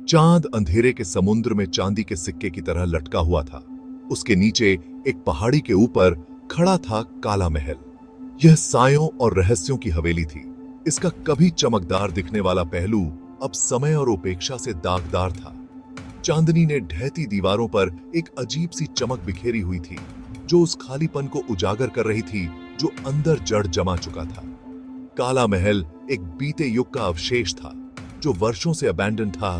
चांद अंधेरे के समुद्र में चांदी के सिक्के की तरह लटका हुआ था। उसके नीचे एक पहाड़ी के ऊपर खड़ा था काला महल। यह सायों और रहस्यों की हवेली थी। इसका कभी चमकदार दिखने वाला पहलू अब समय और उपेक्षा से दागदार था। चांदनी ने ढहती दीवारों पर एक अजीब सी चमक बिखेरी हुई थी, जो उस खालीपन को उजागर कर रही थी जो अंदर जड़ जमा चुका था। काला महल एक बीते युग का अवशेष था, जो वर्षों से अबैंडन था।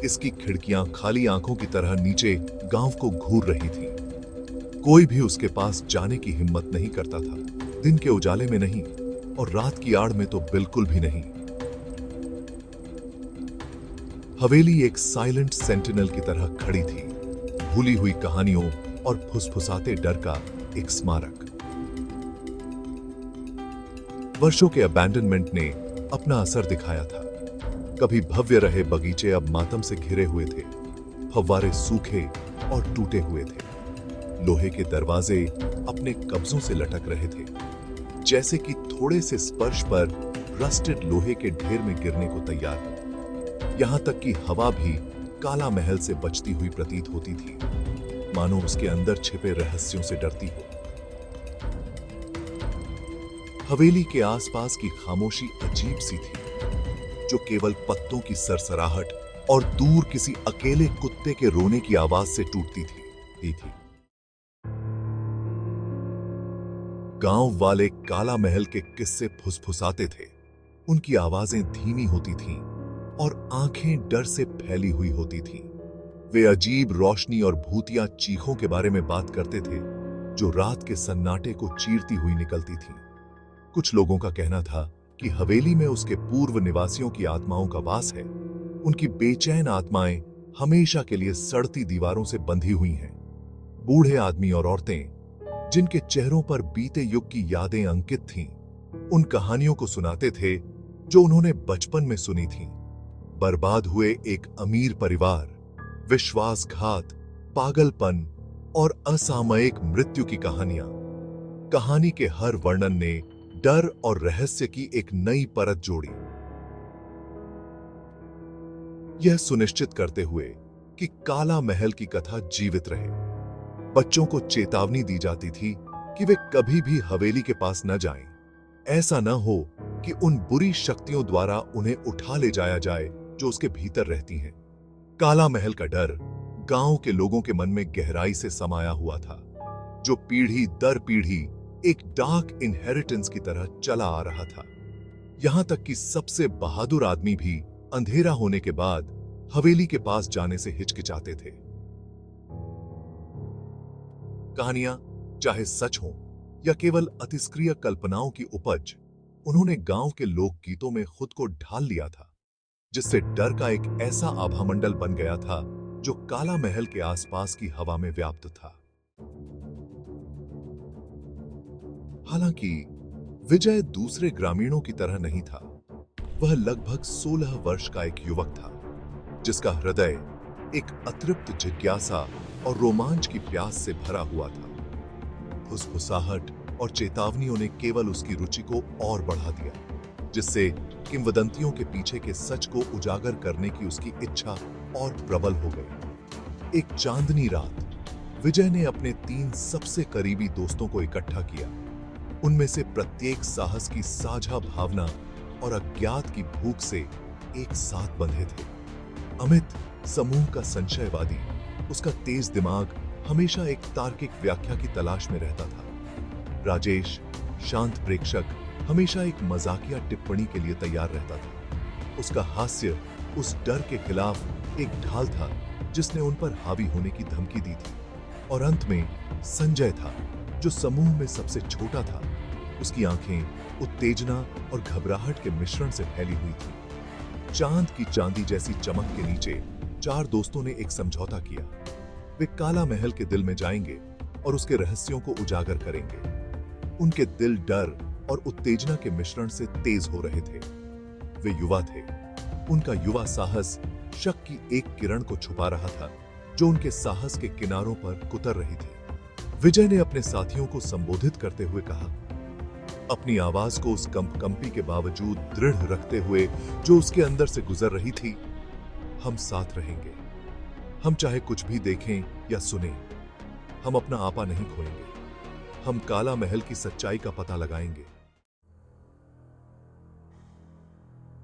इसकी खिड़कियां खाली आंखों की तरह नीचे गांव को घूर रही थीं। कोई भी उसके पास जाने की हिम्मत नहीं करता था, दिन के उजाले में नहीं और रात की आड़ में तो बिल्कुल भी नहीं। हवेली एक साइलेंट सेंटिनल की तरह खड़ी थी, भूली हुई कहानियों और फुसफुसाते डर का एक स्मारक। वर्षों के अबैंडनमेंट ने अपना असर दिखाया था। कभी भव्य रहे बगीचे अब मातम से घिरे हुए थे। फव्वारे सूखे और टूटे हुए थे। लोहे के दरवाजे अपने कब्जों से लटक रहे थे, जैसे कि थोड़े से स्पर्श पर रस्टेड लोहे के ढेर में गिरने को तैयार हो। यहां तक कि हवा भी काला महल से बचती हुई प्रतीत होती थी, मानो उसके अंदर छिपे रहस्यों से डरती हो। हवेली के आसपास की खामोशी अजीब सी थी, जो केवल पत्तों की सरसराहट और दूर किसी अकेले कुत्ते के रोने की आवाज से टूटती थी। गांव वाले काला महल के किस्से फुसफुसाते थे। उनकी आवाजें धीमी होती थीं और आंखें डर से फैली हुई होती थीं। वे अजीब रोशनी और भूतिया चीखों के बारे में बात करते थे, जो रात के सन्नाटे को चीरती हुई निकलती थीं। कुछ लोगों का कहना था कि हवेली में उसके पूर्व निवासियों की आत्माओं का वास है। उनकी बेचैन आत्माएं हमेशा के लिए सड़ती दीवारों से बंधी हुई हैं। बूढ़े आदमी और औरतें, जिनके चेहरों पर बीते युग की यादें अंकित थीं, उन कहानियों को सुनाते थे जो उन्होंने बचपन में सुनी थीं। बर्बाद हुए एक अमीर परिवार, विश्वासघात, पागलपन और असामयिक मृत्यु की कहानियां। कहानी के हर वर्णन ने डर और रहस्य की एक नई परत जोड़ी, यह सुनिश्चित करते हुए कि काला महल की कथा जीवित रहे। बच्चों को चेतावनी दी जाती थी कि वे कभी भी हवेली के पास न जाएं। ऐसा न हो कि उन बुरी शक्तियों द्वारा उन्हें उठा ले जाया जाए जो उसके भीतर रहती हैं। काला महल का डर गांव के लोगों के मन में गहराई से समाया हुआ था, जो पीढ़ी दर पीढ़ी एक डार्क इनहेरिटेंस की तरह चला आ रहा था। यहां तक कि सबसे बहादुर आदमी भी अंधेरा होने के बाद हवेली के पास जाने से हिचकिचाते थे। कहानियां चाहे सच हों या केवल अतिस्क्रिय कल्पनाओं की उपज, उन्होंने गांव के लोकगीतों में खुद को ढाल लिया था, जिससे डर का एक ऐसा आभामंडल बन गया था जो काला महल के आसपास की हवा में व्याप्त था। हालांकि विजय दूसरे ग्रामीणों की तरह नहीं था। वह लगभग 16 वर्ष का एक युवक था, जिसका हृदय एक अतृप्त जिज्ञासा और रोमांच की प्यास से भरा हुआ था। फुसफुसाहट और चेतावनियों ने केवल उसकी रुचि को और बढ़ा दिया, जिससे किंवदंतियों के पीछे के सच को उजागर करने की उसकी इच्छा और प्रबल हो गई। एक चांदनी रात विजय ने अपने 3 सबसे करीबी दोस्तों को इकट्ठा किया। उनमें से प्रत्येक साहस की साझा भावना और अज्ञात की भूख से एक साथ बंधे थे। अमित समूह का संशयवादी, उसका तेज दिमाग हमेशा एक तार्किक व्याख्या की तलाश में रहता था। राजेश शांत प्रेक्षक, हमेशा एक मजाकिया टिप्पणी के लिए तैयार रहता था। उसका हास्य उस डर के खिलाफ एक ढाल था जिसने उन पर हावी होने की धमकी दी थी। और अंत में संजय था, जो समूह में सबसे छोटा था। उसकी आंखें उत्तेजना और घबराहट के मिश्रण से फैली हुई थी। चांद की चांदी जैसी चमक के नीचे 4 दोस्तों ने एक समझौता किया। वे काला महल के दिल में जाएंगे और उसके रहस्यों को उजागर करेंगे। उनके दिल डर और उत्तेजना के मिश्रण से तेज हो रहे थे। वे युवा थे। उनका युवा साहस शक की एक किरण को छुपा रहा था, जो उनके साहस के किनारों पर कुतर रही थी। विजय ने अपने साथियों को संबोधित करते हुए कहा, अपनी आवाज को उस कंपी के बावजूद दृढ़ रखते हुए जो उसके अंदर से गुजर रही थी, हम साथ रहेंगे। हम चाहे कुछ भी देखें या सुने, हम अपना आपा नहीं खोएंगे। हम काला महल की सच्चाई का पता लगाएंगे।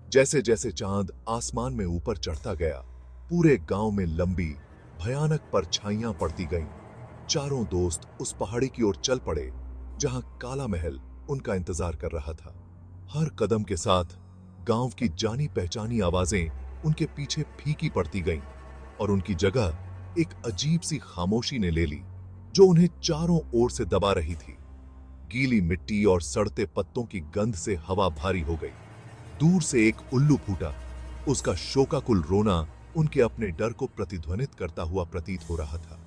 जैसे जैसे चांद आसमान में ऊपर चढ़ता गया, पूरे गांव में लंबी भयानक परछाइयां पड़ती गईं। चारों दोस्त उस पहाड़ी की ओर चल पड़े जहां काला महल उनका इंतजार कर रहा था। हर कदम के साथ गांव की जानी पहचानी आवाजें उनके पीछे फीकी पड़ती गईं और उनकी जगह एक अजीब सी खामोशी ने ले ली जो उन्हें चारों ओर से दबा रही थी। गीली मिट्टी और सड़ते पत्तों की गंध से हवा भारी हो गई। दूर से एक उल्लू फूटा। उसका शोकाकुल रोना उनके अपने डर को प्रतिध्वनित करता हुआ प्रतीत हो रहा था।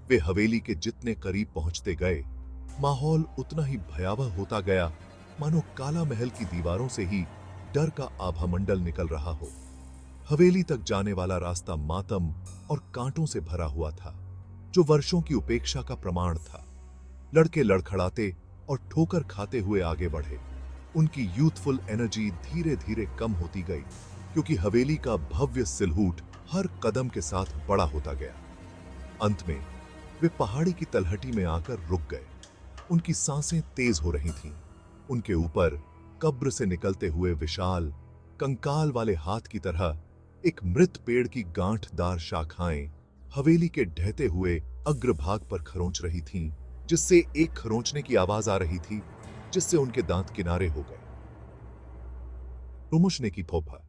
वे हवेली के जितने करीब पहुंचते गए, माहौल उतना ही भयावह होता गया, मानो काला महल की दीवारों से ही डर का आभामंडल निकल रहा हो। हवेली तक जाने वाला रास्ता मातम और कांटों से भरा हुआ था, जो वर्षों की उपेक्षा का प्रमाण था। लड़के लड़खड़ाते और ठोकर खाते हुए आगे बढ़े। उनकी यूथफुल एनर्जी धीरे धीरे कम होती गई, क्योंकि हवेली का भव्य सिलहूट हर कदम के साथ बड़ा होता गया। अंत में वे पहाड़ी की तलहटी में आकर रुक गए। उनकी सांसें तेज हो रही थीं। उनके ऊपर कब्र से निकलते हुए विशाल कंकाल वाले हाथ की तरह एक मृत पेड़ की गांठदार शाखाएं हवेली के ढहते हुए अग्रभाग पर खरोंच रही थीं, जिससे एक खरोंचने की आवाज आ रही थी, जिससे उनके दांत किनारे हो गए। रुमुशने की फोफा।